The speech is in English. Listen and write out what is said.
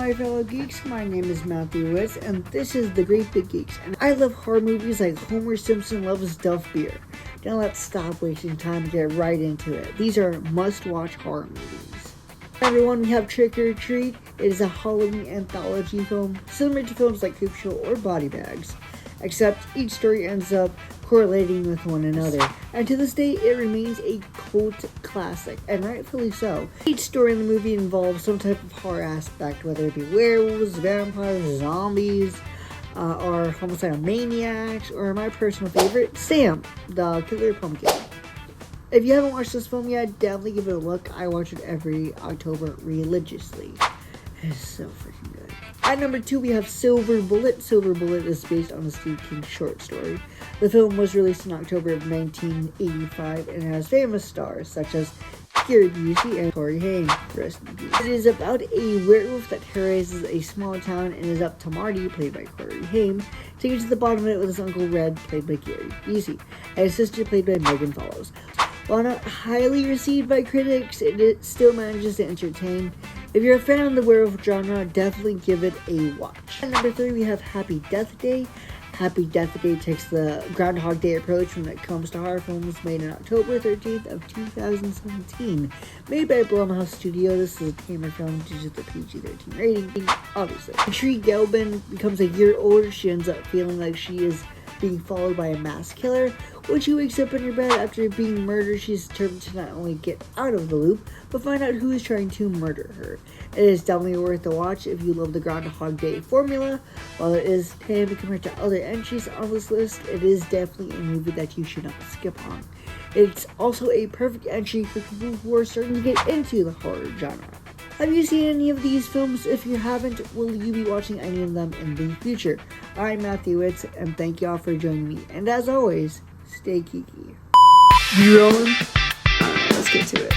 my fellow geeks, my name is Matthew Witz, and this is The Great Big Geeks, and I love horror movies like Homer Simpson loves Duff Beer. Now let's stop wasting time and get right into it. These are must-watch horror movies. Hi everyone, we have Trick or Treat. It is a Halloween anthology film, similar to films like Creepshow or Body Bags, except each story ends up correlating with one another, and to this day it remains a cult classic, and rightfully so. Each story in the movie involves some type of horror aspect, whether it be werewolves, vampires, zombies, or homicidal maniacs, or my personal favorite, Sam, the Killer Pumpkin. If you haven't watched this film yet, definitely give it a look. I watch it every October religiously. It is so freaking good. At number 2, we have Silver Bullet. Silver Bullet is based on a Stephen King short story. The film was released in October of 1985 and has famous stars such as Gary Busey and Corey Haim. Rest in peace. It is about a werewolf that terrorizes a small town and is up to Marty, played by Corey Haim, to get to the bottom of it with his uncle Red, played by Gary Busey, and his sister, played by Megan Follows. While not highly received by critics, it still manages to entertain. If you're a fan of the werewolf genre, definitely give it a watch. At number 3, we have Happy Death Day. Happy Death Day takes the Groundhog Day approach when it comes to horror films, made on October 13th of 2017. Made by Blumhouse Studio, this is a tamer film due to the PG-13 rating, obviously. Tree Gelbin becomes a year older. She ends up feeling like she is being followed by a mass killer. When she wakes up in her bed after being murdered, she's determined to not only get out of the loop, but find out who is trying to murder her. It is definitely worth the watch if you love the Groundhog Day formula. While it is tame compared to other entries on this list, it is definitely a movie that you should not skip on. It's also a perfect entry for people who are starting to get into the horror genre. Have you seen any of these films? If you haven't, will you be watching any of them in the future? I'm Matthew Witz, and thank y'all for joining me. And as always, stay geeky. You rolling? Let's get to it.